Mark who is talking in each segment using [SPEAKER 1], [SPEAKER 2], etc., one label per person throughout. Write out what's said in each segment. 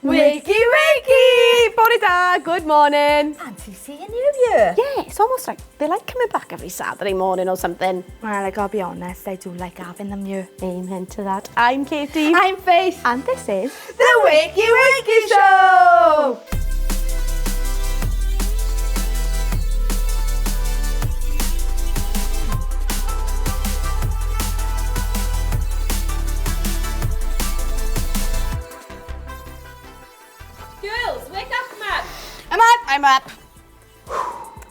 [SPEAKER 1] Wakey Wakey! Bore da, good morning.
[SPEAKER 2] Fancy seeing you here.
[SPEAKER 1] Yeah, it's almost like they like coming back every Saturday morning or something.
[SPEAKER 2] Well, I gotta be honest, I do like having them here.
[SPEAKER 1] Amen to that. I'm Katie.
[SPEAKER 2] I'm Faith.
[SPEAKER 1] And this is
[SPEAKER 2] The Wakey Wakey Show!
[SPEAKER 1] Girls, wake up, man.
[SPEAKER 2] I'm up.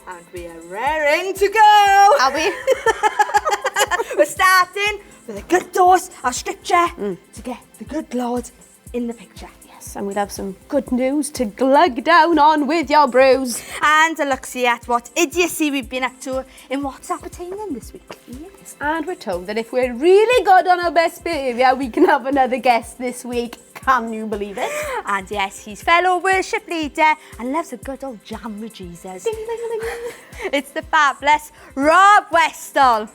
[SPEAKER 2] And we are raring to go.
[SPEAKER 1] Are we?
[SPEAKER 2] We're starting with a good dose of scripture to get the good Lord in the picture.
[SPEAKER 1] Yes, and we'll have some good news to glug down on with your brews.
[SPEAKER 2] And a look-see at what idiocy we've been up to in What's Appertaining this week.
[SPEAKER 1] Yes, and we're told that if we're really good on our best behaviour, we can have another guest this week. Can you believe it?
[SPEAKER 2] And yes, he's fellow worship leader and loves a good old jam with Jesus.
[SPEAKER 1] Ding, ding, ding.
[SPEAKER 2] It's the fabulous Rob Westall.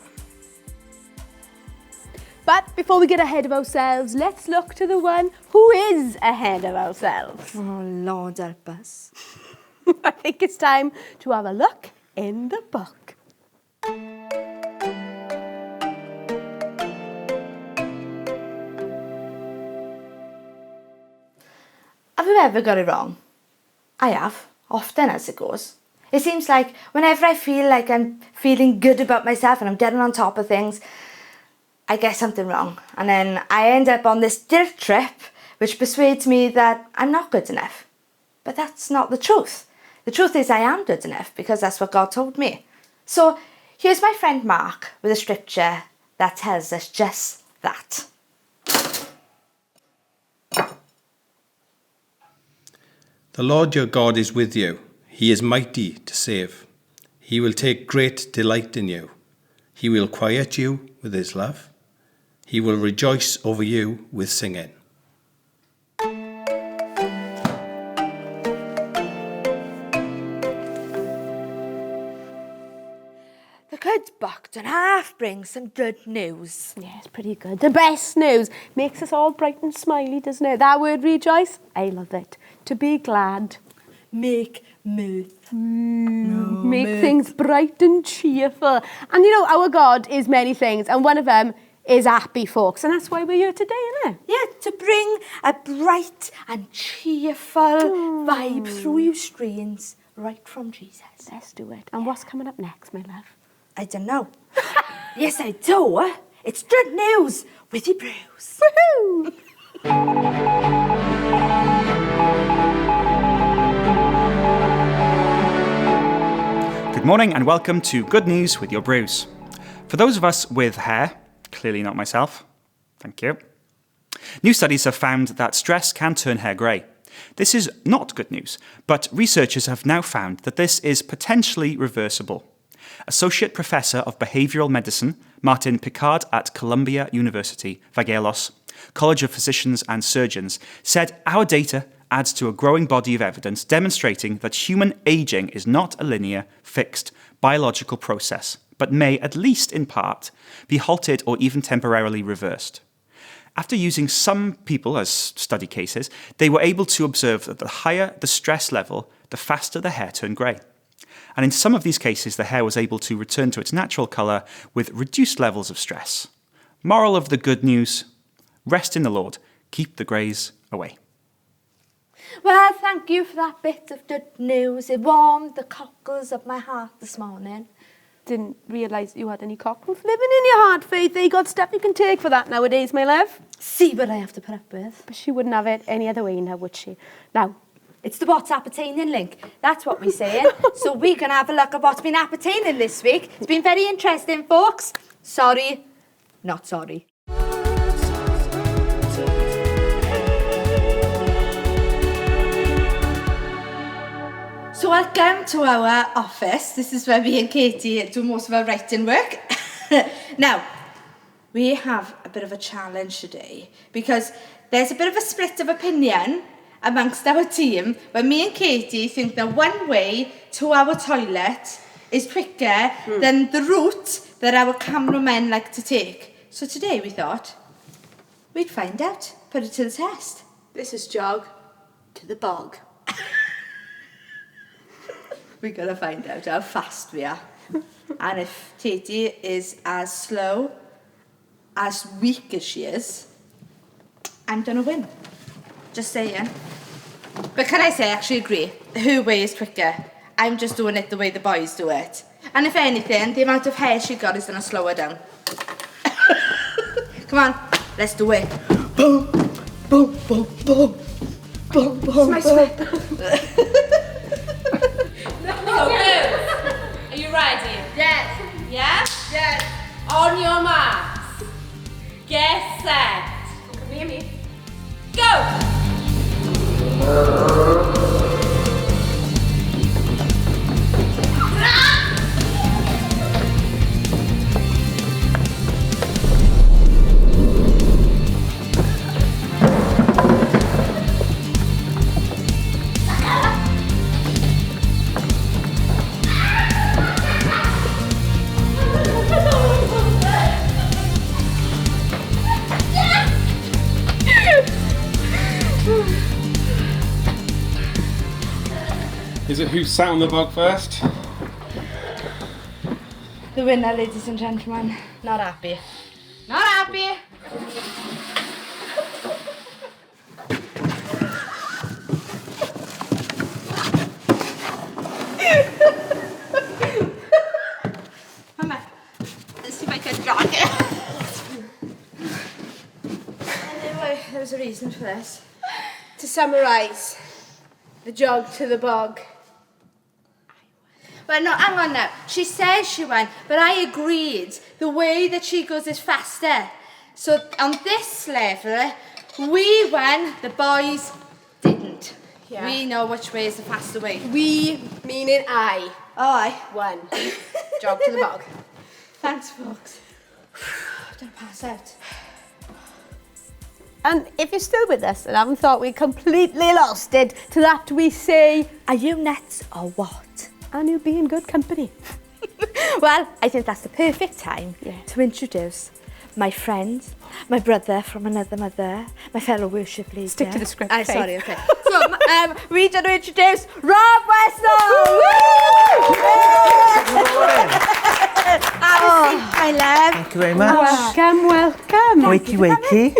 [SPEAKER 1] But before we get ahead of ourselves, let's look to the one who is ahead of ourselves.
[SPEAKER 2] Oh, Lord help us.
[SPEAKER 1] I think it's time to have a look in the book.
[SPEAKER 2] Have you ever got it wrong? I have, often as it goes. It seems like whenever I feel like I'm feeling good about myself and I'm getting on top of things, I get something wrong. And then I end up on this guilt trip which persuades me that I'm not good enough. But that's not the truth. The truth is I am good enough because that's what God told me. So here's my friend Mark with a scripture that tells us just that.
[SPEAKER 3] The Lord your God is with you. He is mighty to save. He will take great delight in you. He will quiet you with his love. He will rejoice over you with singing.
[SPEAKER 2] The good book don't half brings some good news.
[SPEAKER 1] Yeah, it's pretty good. The best news. Makes us all bright and smiley, doesn't it? That word rejoice, I love it. To be glad.
[SPEAKER 2] Make mirth.
[SPEAKER 1] Make things bright and cheerful. And you know, our God is many things, and one of them is happy, folks. And that's why we're here today, isn't it?
[SPEAKER 2] Yeah, to bring a bright and cheerful vibe through your screens right from Jesus.
[SPEAKER 1] Let's do it. And what's coming up next, my love?
[SPEAKER 2] I don't know. Yes, I do. It's good news with your brews.
[SPEAKER 1] Woohoo!
[SPEAKER 4] Good morning and welcome to Good News with your brews. For those of us with hair, clearly not myself, thank you. New studies have found that stress can turn hair grey. This is not good news, but researchers have now found that this is potentially reversible. Associate Professor of Behavioural Medicine, Martin Picard at Columbia University, Vagelos, College of Physicians and Surgeons, said our data adds to a growing body of evidence demonstrating that human ageing is not a linear, fixed, biological process, but may, at least in part, be halted or even temporarily reversed. After using some people as study cases, they were able to observe that the higher the stress level, the faster the hair turned grey. And in some of these cases, the hair was able to return to its natural colour with reduced levels of stress. Moral of the good news: rest in the Lord, keep the greys away.
[SPEAKER 2] Well, thank you for that bit of good news. It warmed the cockles of my heart this morning.
[SPEAKER 1] Didn't realise you had any cockles living in your heart, Faith. They got stuff you can take for that nowadays, my love.
[SPEAKER 2] See what I have to put up with.
[SPEAKER 1] But she wouldn't have it any other way now, would she? Now,
[SPEAKER 2] it's the What's Appertaining link. That's what we're saying. So we can have a look at what's been appertaining this week. It's been very interesting, folks. Sorry, not sorry. So welcome to our office. This is where me and Katie do most of our writing work. Now, we have a bit of a challenge today because there's a bit of a split of opinion amongst our team when me and Katie think that one way to our toilet is quicker than the route that our cameramen like to take. So today we thought we'd find out, put it to the test.
[SPEAKER 5] This is jog.
[SPEAKER 1] to the bog.
[SPEAKER 2] We're going to find out how fast we are. And if Katie is as slow, as weak as she is, I'm going to win. Just saying. But can I say, I actually agree. Her way is quicker. I'm just doing it the way the boys do it. And if anything, the amount of hair she got is going to slow her down. Come on, let's do it. Boom, boom, boom, boom. Boom, boom,
[SPEAKER 1] It's my
[SPEAKER 2] boom.
[SPEAKER 5] Are you ready?
[SPEAKER 2] Yes.
[SPEAKER 5] Yeah?
[SPEAKER 2] Yes.
[SPEAKER 5] On your marks. Get set.
[SPEAKER 1] Come near me.
[SPEAKER 5] Go!
[SPEAKER 6] Is it who sat on the bog first?
[SPEAKER 2] The winner, ladies and gentlemen. Not happy. Not happy. Mama, let's see if I can drag it. Anyway, there was a reason for this.
[SPEAKER 1] To summarise, the jog to the bog.
[SPEAKER 2] Well, no, hang on now. She says she won, but I agreed. The way that she goes is faster. So on this level, we won, the boys didn't.
[SPEAKER 1] Yeah.
[SPEAKER 2] We know which way is the faster way.
[SPEAKER 1] We, meaning I,
[SPEAKER 2] Oh, aye.
[SPEAKER 1] won. Jog to the bog.
[SPEAKER 2] Thanks, folks. Don't pass out.
[SPEAKER 1] And if you're still with us and haven't thought we completely lost it, to that we say,
[SPEAKER 2] Are you nuts or what?
[SPEAKER 1] and you'll be in good company.
[SPEAKER 2] Well, I think that's the perfect time
[SPEAKER 1] Yeah.
[SPEAKER 2] to introduce my friend, my brother from another mother, my fellow worship leader.
[SPEAKER 1] Stick to the script,
[SPEAKER 2] Aye,
[SPEAKER 1] Faith.
[SPEAKER 2] sorry, okay. So, we're going to introduce Rob Westall! My love.
[SPEAKER 7] Thank you very much.
[SPEAKER 1] Welcome, welcome.
[SPEAKER 7] Wakey wakey.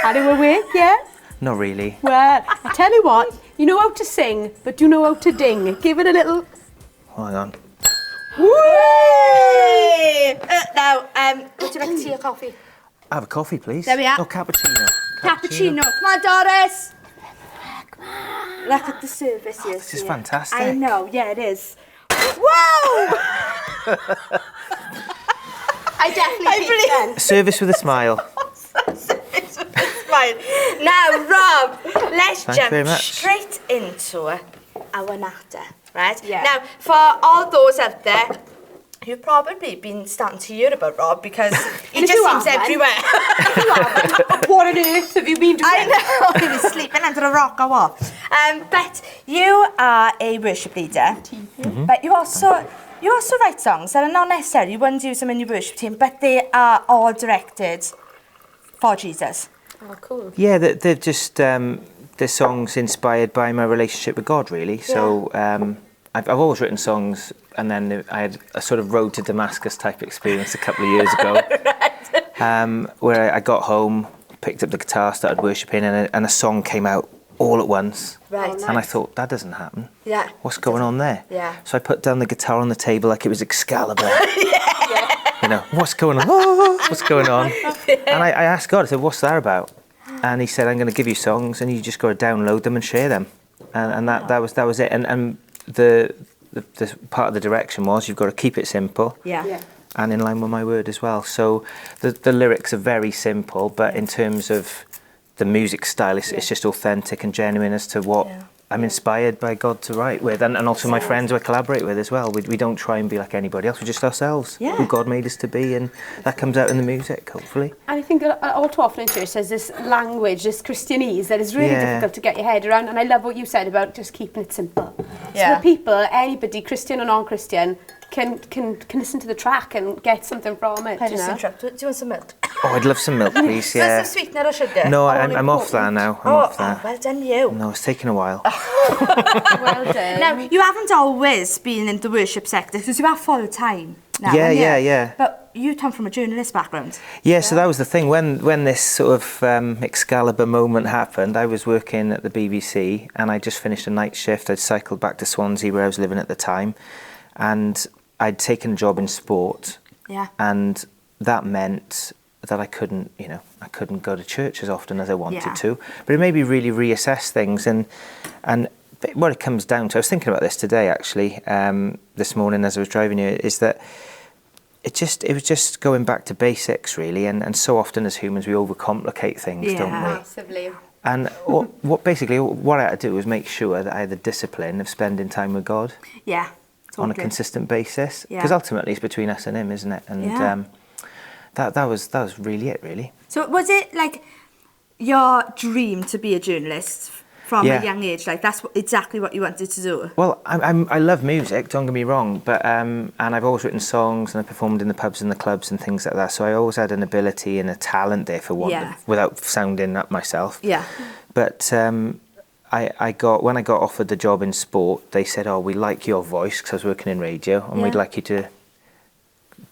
[SPEAKER 1] Are you awake yet?
[SPEAKER 7] Not really.
[SPEAKER 1] Well, I tell you what, you know how to sing, but do you know how to ding? Give it a little...
[SPEAKER 7] Hang on.
[SPEAKER 2] Now, would you like tea or coffee?
[SPEAKER 7] I have a coffee, please.
[SPEAKER 2] There we are.
[SPEAKER 7] Oh, cappuccino.
[SPEAKER 2] Cappuccino. Come on, Doris. Look at the service here.
[SPEAKER 7] This is fantastic.
[SPEAKER 2] I know, yeah, it is. Whoa!
[SPEAKER 1] I definitely peaked then.
[SPEAKER 7] Service with a smile.
[SPEAKER 2] Fine. Now, Rob, let's
[SPEAKER 7] Thank you very
[SPEAKER 2] jump
[SPEAKER 7] much.
[SPEAKER 2] straight into our natter, right?
[SPEAKER 1] Yeah.
[SPEAKER 2] Now, for all those out there, you've probably been starting to hear about Rob because he
[SPEAKER 1] If
[SPEAKER 2] just
[SPEAKER 1] you
[SPEAKER 2] seems
[SPEAKER 1] haven't,
[SPEAKER 2] everywhere.
[SPEAKER 1] What on earth have you been doing?
[SPEAKER 2] I know, he was sleeping under a rock or what. But you are a worship leader, but you also write songs that are not necessarily ones use them in your worship team, but they are all directed for Jesus.
[SPEAKER 1] Oh, cool.
[SPEAKER 7] Yeah, they're just they're songs inspired by my relationship with God, really. So I've always written songs, and then I had a sort of road to Damascus type experience a couple of years ago, where I got home, picked up the guitar, started worshipping, and a song came out all at once.
[SPEAKER 2] Right.
[SPEAKER 7] And I thought, that doesn't happen.
[SPEAKER 2] Yeah.
[SPEAKER 7] What's going on there?
[SPEAKER 2] Yeah.
[SPEAKER 7] So I put down the guitar on the table like it was Excalibur. You know, what's going on? Oh, what's going on? And I asked God, I said, what's that about? And he said, I'm going to give you songs and you just got to download them and share them. And that was it. And the part of the direction was you've got to keep it simple.
[SPEAKER 2] Yeah.
[SPEAKER 7] And in line with my word as well. So the lyrics are very simple, but in terms of the music style, it's just authentic and genuine as to what I'm inspired by God to write with, and also my friends who I collaborate with as well. We don't try and be like anybody else. We're just ourselves, who God made us to be, and that comes out in the music, hopefully.
[SPEAKER 1] And I think all too often in church there's this language, this Christianese that is really difficult to get your head around. And I love what you said about just keeping it simple. So that people, anybody, Christian or non-Christian, can listen to the track and get something from it.
[SPEAKER 2] I just interrupt. Do you want some milk?
[SPEAKER 7] Oh, I'd love some milk, please.
[SPEAKER 2] Do you want some sweetener or sugar?
[SPEAKER 7] No, I'm off that now. I'm off that.
[SPEAKER 2] Well done you.
[SPEAKER 7] No, it's taken a while.
[SPEAKER 1] Well done.
[SPEAKER 2] Now, you haven't always been in the worship sector because you are full time now.
[SPEAKER 7] Yeah.
[SPEAKER 2] But you come from a journalist background.
[SPEAKER 7] Yeah, so that was the thing. When this sort of Excalibur moment happened, I was working at the BBC and I just finished a night shift. I'd cycled back to Swansea where I was living at the time, and I'd taken a job in sport.
[SPEAKER 2] Yeah.
[SPEAKER 7] And that meant that I couldn't go to church as often as I wanted to. But it made me really reassess things, and what it comes down to, I was thinking about this today actually, this morning as I was driving here, is that it was just going back to basics really, and so often as humans we overcomplicate things, don't we?
[SPEAKER 1] Massively.
[SPEAKER 7] And what I had to do was make sure that I had the discipline of spending time with God.
[SPEAKER 2] Yeah.
[SPEAKER 7] On a consistent basis, because ultimately it's between us and Him, isn't it? And that was really it, really.
[SPEAKER 2] So was it like your dream to be a journalist from a young age? Like that's exactly what you wanted to do?
[SPEAKER 7] Well, I love music, don't get me wrong, but and I've always written songs and I performed in the pubs and the clubs and things like that. So I always had an ability and a talent there for one, without sounding up myself. Yeah. But when I got offered the job in sport, they said, "Oh, we like your voice," because I was working in radio, and we'd like you to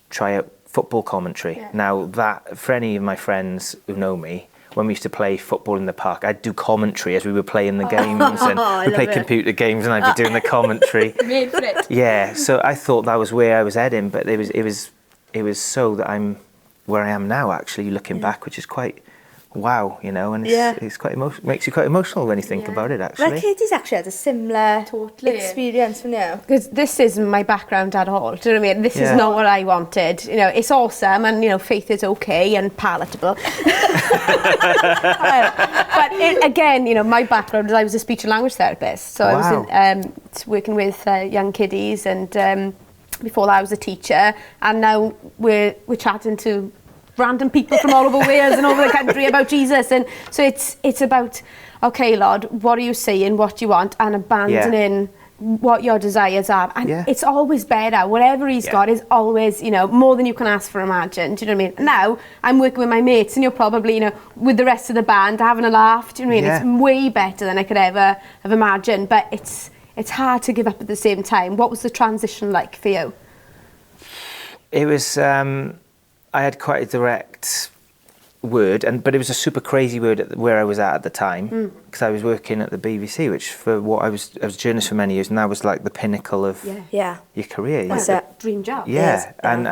[SPEAKER 7] try out football commentary. Yeah. Now, that for any of my friends who know me, when we used to play football in the park, I'd do commentary as we were playing the games, and we'd play computer games, and I'd be doing the commentary.
[SPEAKER 1] Made for it.
[SPEAKER 7] Yeah, so I thought that was where I was heading, but it was so that I'm where I am now. Actually, looking back, which is quite. Wow, you know, and it's quite makes you quite emotional when you think about it, actually.
[SPEAKER 2] Well, Katie's actually had a similar experience from you.
[SPEAKER 1] Because this isn't my background at all, do you know what I mean? This is not what I wanted. You know, it's awesome and, you know, faith is okay and palatable. But again, you know, my background is I was a speech and language therapist. So I was working with young kiddies, and before that I was a teacher, and now we're chatting to random people from all over Wales and over the country about Jesus, and so it's about, okay, Lord, what are you saying, what you want, and abandoning what your desires are, and it's always better. Whatever He's got is always, you know, more than you can ask for, imagine. Do you know what I mean? Now I'm working with my mates, and you're probably, you know, with the rest of the band having a laugh. Do you know what I mean? It's way better than I could ever have imagined, but it's hard to give up at the same time. What was the transition like for you?
[SPEAKER 7] It was. I had quite a direct word, but it was a super crazy word where I was at the time, because I was working at the BBC, which I was a journalist for many years, and that was like the pinnacle of your career.
[SPEAKER 1] That's a dream job.
[SPEAKER 7] Yeah, and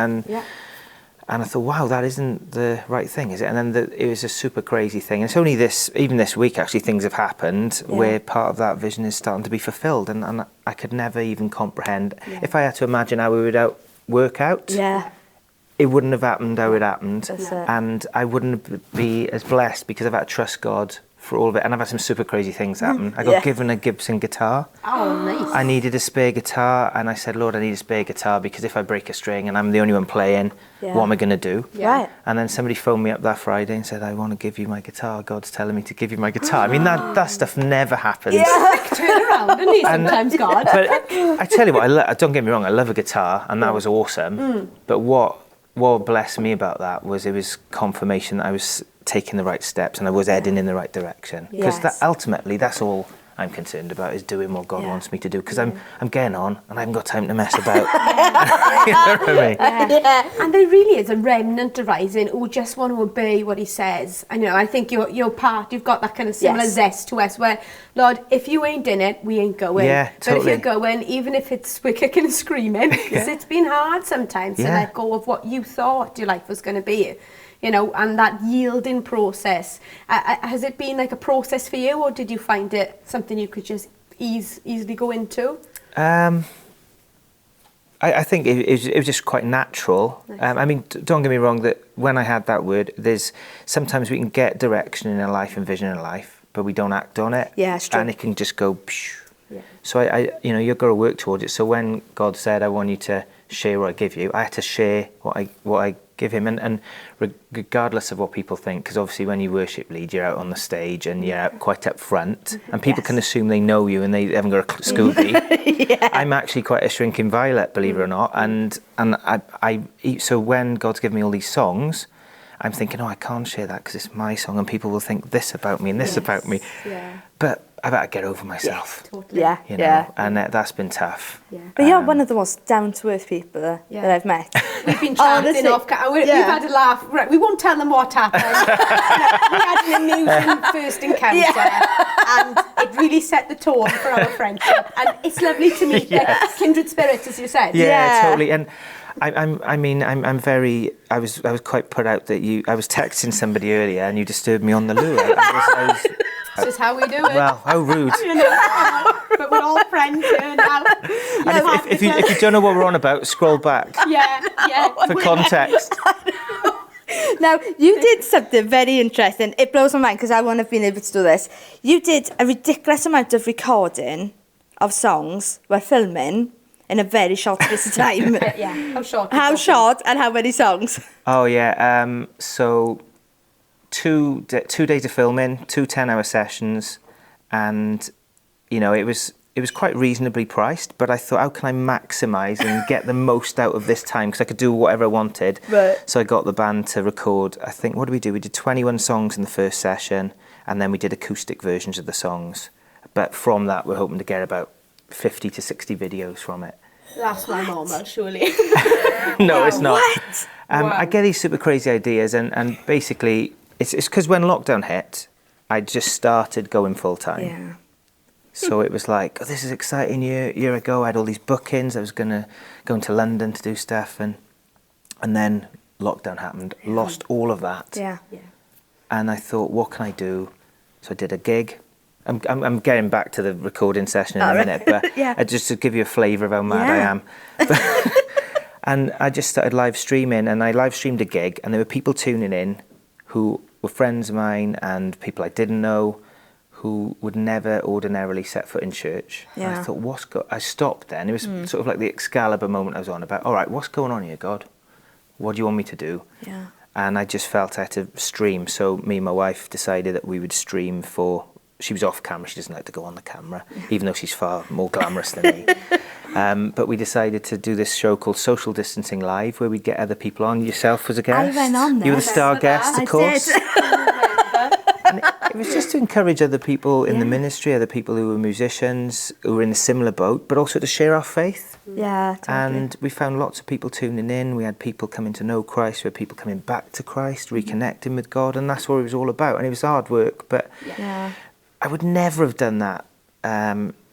[SPEAKER 7] I thought, wow, that isn't the right thing, is it? And then it was a super crazy thing. And it's only even this week, actually, things have happened where part of that vision is starting to be fulfilled, and I could never even comprehend. If I had to imagine how we would work out. It wouldn't have happened how it happened, and I wouldn't be as blessed because I've had to trust God for all of it, and I've had some super crazy things happen. I got given a Gibson guitar.
[SPEAKER 1] Oh, nice.
[SPEAKER 7] I needed a spare guitar, and I said, Lord, I need a spare guitar because if I break a string and I'm the only one playing, what am I going to do?
[SPEAKER 2] Right.
[SPEAKER 7] And then somebody phoned me up that Friday and said, I want to give you my guitar. God's telling me to give you my guitar. I mean, that stuff never happens.
[SPEAKER 1] Turn around, isn't he, sometimes, God?
[SPEAKER 7] But I tell you what, don't get me wrong, I love a guitar, and that was awesome. But what blessed me about that was it was confirmation that I was taking the right steps and I was heading in the right direction. Because ultimately, that's all I'm concerned about, is doing what God wants me to do. Because I'm getting on and I haven't got time to mess about. You know what I mean?
[SPEAKER 1] And there really is a remnant arising who just want to obey what He says. And, you know, I think you're part, you've got that kind of similar zest to us where, Lord, if you ain't in it, we ain't going.
[SPEAKER 7] Yeah, totally.
[SPEAKER 1] But if you're going, even if we're kicking and screaming, because it's been hard sometimes to let go of what you thought your life was going to be. You know, and that yielding process. Has it been like a process for you, or did you find it something you could just easily go into?
[SPEAKER 7] I think it was just quite natural. Nice. I mean, don't get me wrong, that when I had that word, sometimes we can get direction in our life and vision in our life, but we don't act on it.
[SPEAKER 2] Yeah, it's true.
[SPEAKER 7] And it can just go. Psh.
[SPEAKER 1] Yeah.
[SPEAKER 7] So I you've got to work towards it. So when God said, "I want you to share what I give you," I had to share what I give him, and regardless of what people think, because obviously when you worship lead, you're out on the stage and you're out quite up front, and people can assume they know you and they haven't got a Scooby.
[SPEAKER 2] Yeah.
[SPEAKER 7] I'm actually quite a shrinking violet, believe it or not, and so when God's given me all these songs, I'm thinking, I can't share that because it's my song, and people will think this about me and this about me.
[SPEAKER 1] Yeah.
[SPEAKER 7] But I've had to get over myself.
[SPEAKER 1] Totally.
[SPEAKER 2] Yeah,
[SPEAKER 7] You know,
[SPEAKER 2] yeah.
[SPEAKER 7] and that's been tough.
[SPEAKER 1] Yeah.
[SPEAKER 2] But you're one of the most down-to-earth people that I've met.
[SPEAKER 1] We've been chatting
[SPEAKER 2] Honestly,
[SPEAKER 1] off. We've had a laugh. Right, we won't tell them what happened. We had an amusing first encounter, and it really set the tone for our friendship. And it's lovely to meet like, kindred spirits, as you said.
[SPEAKER 7] Yeah, totally. And I'm very. I was quite put out that I was texting somebody earlier and you disturbed me on the loo.
[SPEAKER 1] This is how we do it.
[SPEAKER 7] Well, how rude.
[SPEAKER 1] But we're all friends here now.
[SPEAKER 7] And if you don't know what we're on about, scroll back for context.
[SPEAKER 2] Now, you did something very interesting. It blows my mind because I wouldn't have been able to do this. You did a ridiculous amount of recording of songs while filming in a very short space of time.
[SPEAKER 1] How short?
[SPEAKER 2] How short and how many songs?
[SPEAKER 7] Oh yeah. So 2 days of filming, 2 10-hour sessions, and it was quite reasonably priced. But I thought, how can I maximise and get the most out of this time? Because I could do whatever I wanted.
[SPEAKER 2] Right.
[SPEAKER 7] So I got the band to record. I think, what did we do? We did 21 songs in the first session, and then we did acoustic versions of the songs. But from that, we're hoping to get about 50 to 60 videos from it.
[SPEAKER 1] That's not normal, surely.
[SPEAKER 7] No, it's not.
[SPEAKER 2] What?
[SPEAKER 7] I get these super crazy ideas, and basically, it's because when lockdown hit, I just started going full time.
[SPEAKER 2] Yeah.
[SPEAKER 7] So it was like, this is exciting. Year ago, I had all these bookings. I was going to London to do stuff, and then lockdown happened. Lost all of that.
[SPEAKER 2] Yeah.
[SPEAKER 7] And I thought, what can I do? So I did a gig. I'm getting back to the recording session in a minute, but just to give you a flavour of how mad I am. And I just started live streaming, and I live streamed a gig, and there were people tuning in who were friends of mine and people I didn't know who would never ordinarily set foot in church.
[SPEAKER 2] Yeah.
[SPEAKER 7] And I thought, I stopped then. It was sort of like the Excalibur moment I was on about, all right, what's going on here, God? What do you want me to do?
[SPEAKER 2] Yeah.
[SPEAKER 7] And I just felt I had to stream. So me and my wife decided that we would stream for... She was off camera. She doesn't like to go on the camera, even though she's far more glamorous than me. But we decided to do this show called Social Distancing Live, where we'd get other people on. Yourself was a guest.
[SPEAKER 2] I went on there.
[SPEAKER 7] You were the star guest, of course.
[SPEAKER 2] Did.
[SPEAKER 7] And it was just to encourage other people in the ministry, other people who were musicians, who were in a similar boat, but also to share our faith.
[SPEAKER 2] Yeah, totally.
[SPEAKER 7] And we found lots of people tuning in. We had people coming to know Christ. We had people coming back to Christ, reconnecting with God, and that's what it was all about. And it was hard work, but I would never have done that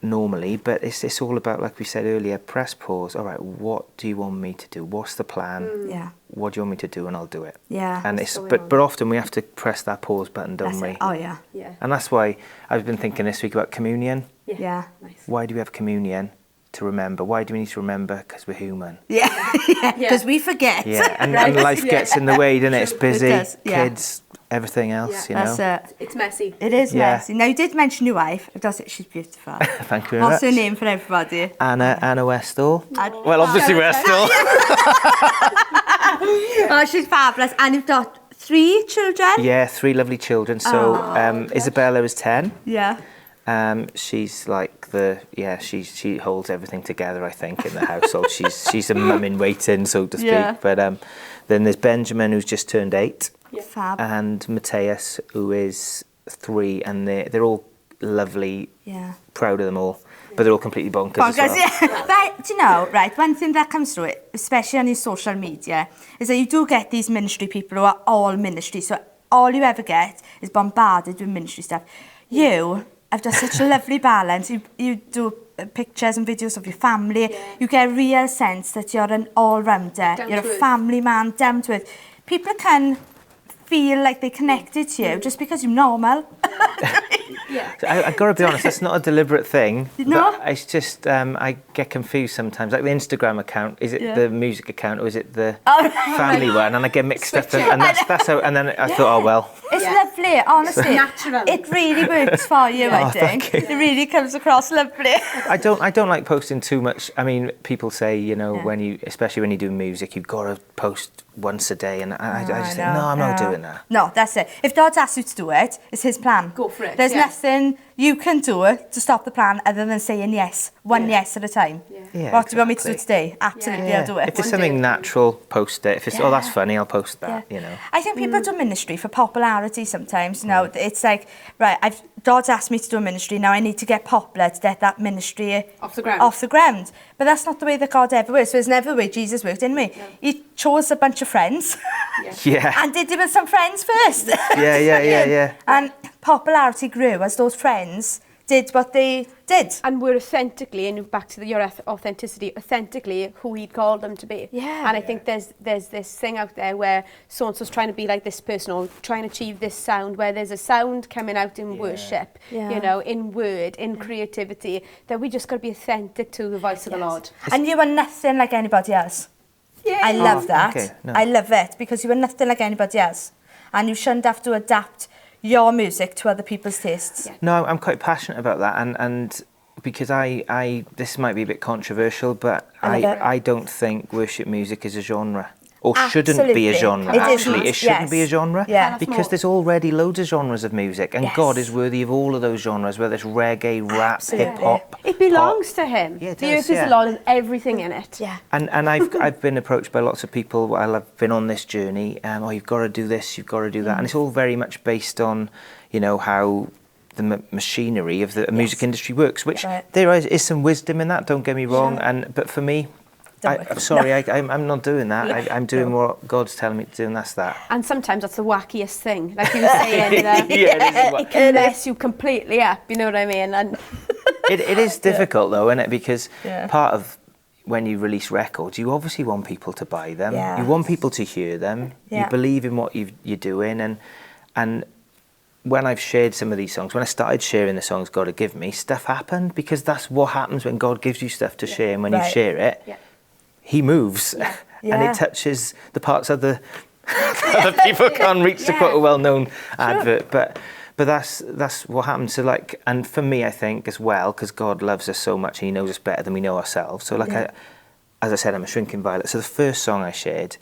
[SPEAKER 7] normally. But it's all about, like we said earlier, press pause. All right, what do you want me to do? What's the plan?
[SPEAKER 2] Yeah.
[SPEAKER 7] What do you want me to do? And I'll do it.
[SPEAKER 2] Yeah.
[SPEAKER 7] And but often we have to press that pause button, don't we?
[SPEAKER 2] Oh, yeah.
[SPEAKER 1] Yeah.
[SPEAKER 7] And that's why I've been thinking this week about communion.
[SPEAKER 2] Yeah.
[SPEAKER 1] Nice.
[SPEAKER 7] Why do we have communion? To remember. Why do we need to remember? Because we're human.
[SPEAKER 2] Yeah. Because we forget.
[SPEAKER 7] Yeah, and life gets in the way, doesn't it? It's busy,
[SPEAKER 2] It does, yeah.
[SPEAKER 7] kids, everything else, you know.
[SPEAKER 2] That's it.
[SPEAKER 1] It's messy.
[SPEAKER 2] It is
[SPEAKER 7] Yeah.
[SPEAKER 2] messy. Now, you did mention your wife. She's beautiful.
[SPEAKER 7] Thank you very
[SPEAKER 2] What's
[SPEAKER 7] much.
[SPEAKER 2] her name for everybody?
[SPEAKER 7] Anna Westall.
[SPEAKER 2] Ad-
[SPEAKER 7] Well, obviously Westall.
[SPEAKER 2] Oh, she's fabulous. And you've got 3 children?
[SPEAKER 7] Yeah, 3 lovely children. So Isabella is 10.
[SPEAKER 2] Yeah.
[SPEAKER 7] She's like she holds everything together, I think, in the household. she's a mum in waiting, so to speak.
[SPEAKER 2] Yeah.
[SPEAKER 7] But then there's Benjamin, who's just turned 8,
[SPEAKER 2] Fab.
[SPEAKER 7] and Mateus, who is 3, and they're all lovely.
[SPEAKER 2] Yeah.
[SPEAKER 7] Proud of them all, but they're all completely bonkers as well.
[SPEAKER 2] Yeah. But, do you know, right, one thing that comes through it, especially on your social media, is that you do get these ministry people who are all ministry. So all you ever get is bombarded with ministry stuff. You have just such a lovely balance. You do pictures and videos of your family. Yeah. You get a real sense that you're an all-rounder. You're a family man, down to it. People can feel like they're connected to you just because you're normal.
[SPEAKER 1] Yeah.
[SPEAKER 7] So I've got to be honest, that's not a deliberate thing.
[SPEAKER 2] No?
[SPEAKER 7] But it's just, I get confused sometimes. Like the Instagram account, is it the music account or is it the family one? And I get mixed up. And that's how, and then I thought, oh, well.
[SPEAKER 2] It's lovely, honestly.
[SPEAKER 1] Natural.
[SPEAKER 2] It really works for you, I think.
[SPEAKER 7] thank you.
[SPEAKER 2] It really comes across lovely.
[SPEAKER 7] I don't like posting too much. I mean, people say, you know, especially when you do music, you've got to post once a day. And I just think, no, I'm not doing that.
[SPEAKER 2] No, that's it. If God's asked you to do it, it's his plan.
[SPEAKER 1] Go for it.
[SPEAKER 2] There's nothing you can do to stop the plan other than saying yes, one yes at a time.
[SPEAKER 7] Yeah,
[SPEAKER 2] What do you want me to do
[SPEAKER 7] exactly.
[SPEAKER 2] today? Absolutely, I'll do it.
[SPEAKER 7] If it's something natural, post it. If it's, oh, that's funny, I'll post that, you know.
[SPEAKER 2] I think people do ministry for popularity sometimes. You know, it's like, right, God's asked me to do a ministry, now I need to get popular to get that ministry
[SPEAKER 1] Off the ground.
[SPEAKER 2] Off the ground. But that's not the way that God ever works. So it's never the way Jesus worked, didn't we?
[SPEAKER 1] Yeah.
[SPEAKER 2] He chose a bunch of friends
[SPEAKER 7] Yeah.
[SPEAKER 2] and did it with some friends first.
[SPEAKER 7] Yeah.
[SPEAKER 2] And popularity grew as those friends did what they did.
[SPEAKER 1] And we're authentically, and back to your authenticity, authentically who he'd called them to be.
[SPEAKER 2] Yeah.
[SPEAKER 1] And I think there's this thing out there where so-and-so's trying to be like this person or trying to achieve this sound, where there's a sound coming out in worship, you know, in word, in creativity, that we just got to be authentic to the voice of the Lord.
[SPEAKER 2] And you are nothing like anybody else.
[SPEAKER 1] Yeah.
[SPEAKER 2] I love that.
[SPEAKER 7] okay, no.
[SPEAKER 2] I love it because you are nothing like anybody else. And you shouldn't have to adapt your music to other people's tastes.
[SPEAKER 1] Yeah.
[SPEAKER 7] No, I'm quite passionate about that, and because I this might be a bit controversial, but I don't think worship music is a genre. Or shouldn't be a
[SPEAKER 2] Absolutely.
[SPEAKER 7] genre,
[SPEAKER 2] It
[SPEAKER 7] actually.
[SPEAKER 2] isn't,
[SPEAKER 7] It shouldn't
[SPEAKER 2] yes.
[SPEAKER 7] be a genre.
[SPEAKER 2] Yeah.
[SPEAKER 7] Because there's already loads of genres of music, and
[SPEAKER 2] Yes.
[SPEAKER 7] God is worthy of all of those genres, whether it's reggae, rap,
[SPEAKER 2] Absolutely.
[SPEAKER 7] hip-hop.
[SPEAKER 1] It belongs to him.
[SPEAKER 7] Yeah, it
[SPEAKER 1] the
[SPEAKER 7] does,
[SPEAKER 1] earth is
[SPEAKER 7] yeah.
[SPEAKER 1] the Lord and everything in it.
[SPEAKER 2] Yeah.
[SPEAKER 7] And I've been approached by lots of people while I've been on this journey. Oh, you've got to do this, you've got to do that, and it's all very much based on, you know, how the machinery of the music industry works. Which there is some wisdom in that. Don't get me wrong. But for me, I'm sorry, I'm not doing that. I'm doing what God's telling me to do, and that's that.
[SPEAKER 1] And sometimes that's the wackiest thing. Like you were saying,
[SPEAKER 7] it
[SPEAKER 1] it can mess you completely up, you know what I mean? And
[SPEAKER 7] it is difficult though, isn't it? Because part of when you release records, you obviously want people to buy them.
[SPEAKER 2] Yeah.
[SPEAKER 7] You want people to hear them.
[SPEAKER 2] Yeah.
[SPEAKER 7] You believe in what you're doing, and when I've shared some of these songs, when I started sharing the songs God had given me, stuff happened, because that's what happens when God gives you stuff to share, and when you share it, he moves and it touches the parts of the other people can't reach, to quote a well-known advert. But that's what happens. So like, and for me, I think as well, because God loves us so much and he knows us better than we know ourselves. So like, as I said, I'm a shrinking violet. So the first song I shared,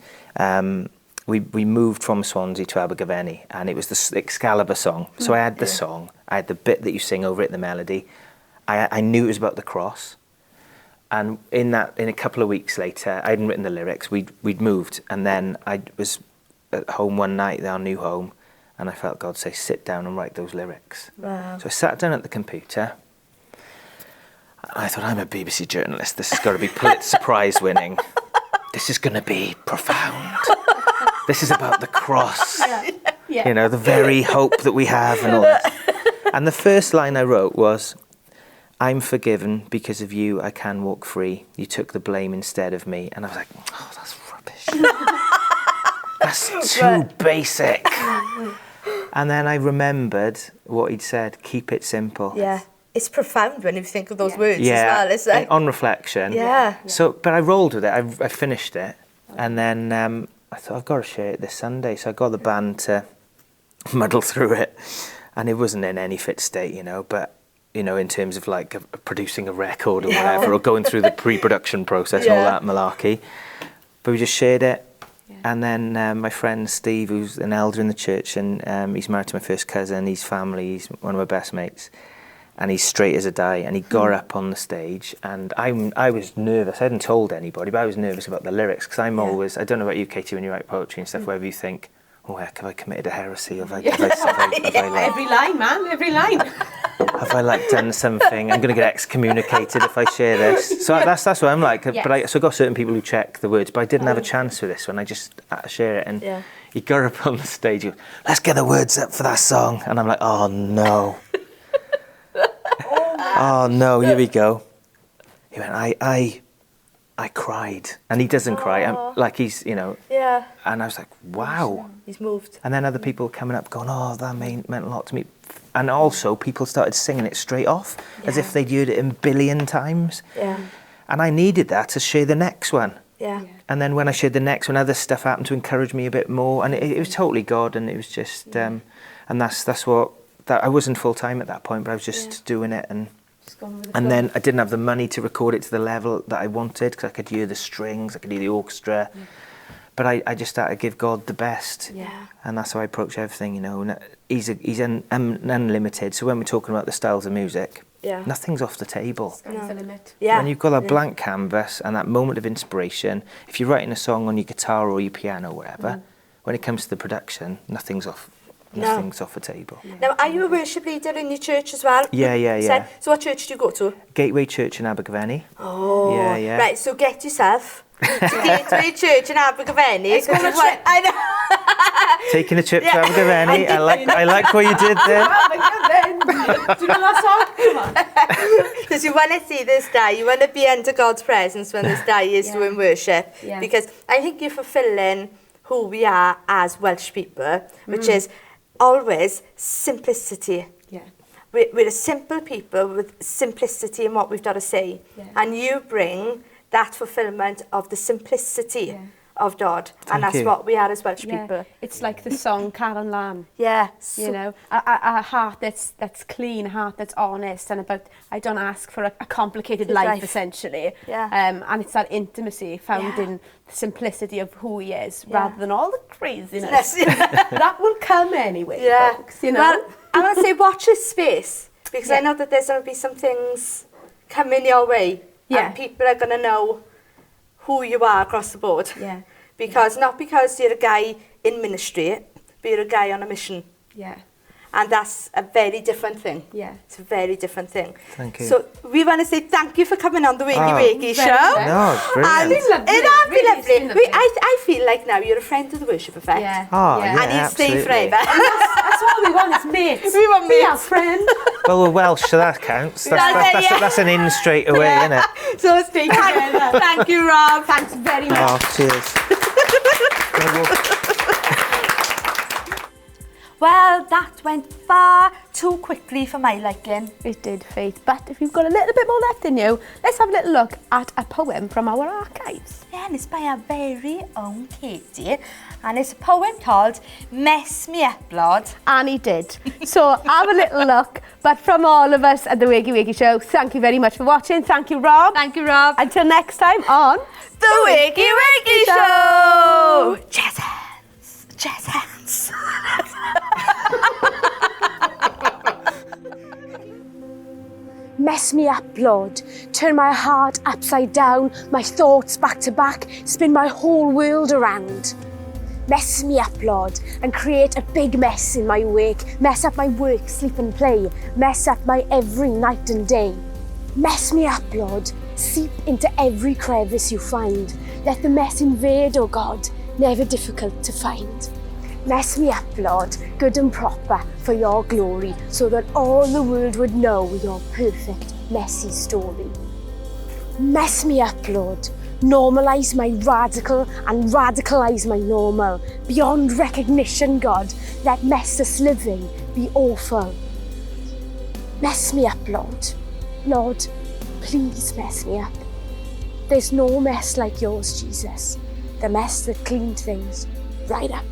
[SPEAKER 7] we moved from Swansea to Abergavenny, and it was the Excalibur song. So I had the song, I had the bit that you sing over it, the melody. I knew it was about the cross. And in a couple of weeks later, I hadn't written the lyrics. We'd moved, and then I was at home one night, our new home, and I felt God say, "Sit down and write those lyrics."
[SPEAKER 2] Wow.
[SPEAKER 7] So I sat down at the computer. I thought, I'm a BBC journalist. This has got to be Pulitzer Prize winning. This is going to be profound. This is about the cross. You know, the very hope that we have, and all that. And the first line I wrote was, "I'm forgiven because of you. I can walk free. You took the blame instead of me." And I was like, "Oh, that's rubbish. That's too basic." And then I remembered what he'd said: "Keep it simple."
[SPEAKER 2] Yeah. It's profound when you think of those words as well, isn't
[SPEAKER 7] and
[SPEAKER 2] it?
[SPEAKER 7] on reflection.
[SPEAKER 2] Yeah.
[SPEAKER 7] So, but I rolled with it. I finished it, and then I thought, I've got to share it this Sunday. So I got the band to muddle through it, and it wasn't in any fit state, you know. But you know, in terms of like producing a record or whatever, or going through the pre-production process and all that malarkey. But we just shared it. And then my friend Steve, who's an elder in the church, and he's married to my first cousin, he's family, he's one of my best mates, and he's straight as a die, and he got up on the stage, and I was nervous. I hadn't told anybody, but I was nervous about the lyrics, because I'm always, I don't know about you, Katie, when you write poetry and stuff, whether you think, oh heck, have I committed a heresy? Have I like,
[SPEAKER 1] every line, man, every line.
[SPEAKER 7] have I like done something? I'm going to get excommunicated if I share this. So that's what I'm like. But so I got certain people who check the words, but I didn't have a chance with this one. I just had to share it, and he got up on the stage. He goes, "Let's get the words up for that song," and I'm like, "Oh no, oh no, here we go." He went, I cried, and he doesn't cry. Like he's, you know.
[SPEAKER 2] Yeah.
[SPEAKER 7] And I was like, wow.
[SPEAKER 2] He's moved.
[SPEAKER 7] And then other people coming up going, "Oh, that meant a lot to me." And also people started singing it straight off as if they'd heard it a billion times.
[SPEAKER 2] Yeah.
[SPEAKER 7] And I needed that to share the next one.
[SPEAKER 2] Yeah.
[SPEAKER 7] And then when I shared the next one, other stuff happened to encourage me a bit more. And it was totally God, and it was just, and that's what, that I wasn't full time at that point, but I was just doing it. And then I didn't have the money to record it to the level that I wanted, because I could hear the strings, I could hear the orchestra. Yeah. But I just started to give God the best.
[SPEAKER 2] Yeah.
[SPEAKER 7] And that's how I approach everything, you know. And he's unlimited. So when we're talking about the styles of music, nothing's off the table.
[SPEAKER 1] Sky's the limit.
[SPEAKER 2] Yeah.
[SPEAKER 7] When you've got that blank canvas and that moment of inspiration, if you're writing a song on your guitar or your piano or whatever, when it comes to the production, nothing's off the table.
[SPEAKER 2] Yeah. Now, are you a worship leader in your church as well?
[SPEAKER 7] Yeah.
[SPEAKER 2] So what church do you go to?
[SPEAKER 7] Gateway Church in Abergavenny.
[SPEAKER 2] Oh.
[SPEAKER 7] Yeah.
[SPEAKER 2] Right, so get yourself to Gateway Church in Abergavenny. I know.
[SPEAKER 7] Taking a trip to Abergavenny. I like what you did there.
[SPEAKER 1] Do you know that song? Come on.
[SPEAKER 2] Because you want to see this day, you want to be under God's presence when this day is doing worship.
[SPEAKER 1] Yeah.
[SPEAKER 2] Because I think you're fulfilling who we are as Welsh people, which is always simplicity.
[SPEAKER 1] Yeah.
[SPEAKER 2] We're a simple people with simplicity in what we've got to say.
[SPEAKER 1] Yeah.
[SPEAKER 2] And you bring that fulfilment of the simplicity of God. And that's
[SPEAKER 7] you.
[SPEAKER 2] what we are as Welsh people.
[SPEAKER 1] It's like the song Karen Lamb.
[SPEAKER 2] Yeah.
[SPEAKER 1] You know, a heart that's clean, a heart that's honest, and about, I don't ask for a complicated life, essentially.
[SPEAKER 2] Yeah.
[SPEAKER 1] And it's that intimacy found in the simplicity of who he is, rather than all the craziness. That will come anyway, folks, you know.
[SPEAKER 2] Well, I want to say watch this space, because I know that there's going to be some things coming your way.
[SPEAKER 1] Yeah.
[SPEAKER 2] And people are going to know who you are across the board.
[SPEAKER 1] Yeah.
[SPEAKER 2] Because not because you're a guy in ministry, but you're a guy on a mission.
[SPEAKER 1] Yeah.
[SPEAKER 2] And that's a very different thing.
[SPEAKER 1] Yeah.
[SPEAKER 2] It's a very different thing.
[SPEAKER 7] Thank you.
[SPEAKER 2] So we want to say thank you for coming on the Wakey Wakey show.
[SPEAKER 7] No, it's brilliant.
[SPEAKER 2] And it has been lovely. I feel like now you're a friend of the Worship Effect.
[SPEAKER 1] Yeah.
[SPEAKER 7] Oh, yeah,
[SPEAKER 2] And you'll stay
[SPEAKER 7] absolutely.
[SPEAKER 2] forever.
[SPEAKER 1] That's all we want is mates.
[SPEAKER 2] We want
[SPEAKER 1] Be
[SPEAKER 2] mates.
[SPEAKER 1] our friend.
[SPEAKER 7] Well, we're Welsh, so that counts. That's an in straight away, isn't it?
[SPEAKER 2] So stay together. Thank you, Rob.
[SPEAKER 1] Thanks very much.
[SPEAKER 7] Oh, cheers.
[SPEAKER 2] Well, that went far too quickly for my liking.
[SPEAKER 1] It did, Faith. But if you've got a little bit more left in you, let's have a little look at a poem from our archives.
[SPEAKER 2] Yeah, and it's by our very own Katie. And it's a poem called Mess Me Up, Lord.
[SPEAKER 1] And he did. So have a little look. But from all of us at the Wakey Wakey Show, thank you very much for watching. Thank you, Rob.
[SPEAKER 2] Thank you, Rob.
[SPEAKER 1] Until next time on
[SPEAKER 2] The Wakey Wakey Show! Jazz hands. Jazz hands.
[SPEAKER 1] Mess me up, Lord. Turn my heart upside down, my thoughts back to back, spin my whole world around. Mess me up, Lord, and create a big mess in my wake. Mess up my work, sleep and play. Mess up my every night and day. Mess me up, Lord. Seep into every crevice you find. Let the mess invade, oh God, never difficult to find. Mess me up, Lord, good and proper for your glory, so that all the world would know your perfect, messy story. Mess me up, Lord. Normalise my radical and radicalise my normal. Beyond recognition, God, let messless living be awful. Mess me up, Lord. Lord, please mess me up. There's no mess like yours, Jesus. The mess that cleaned things right up.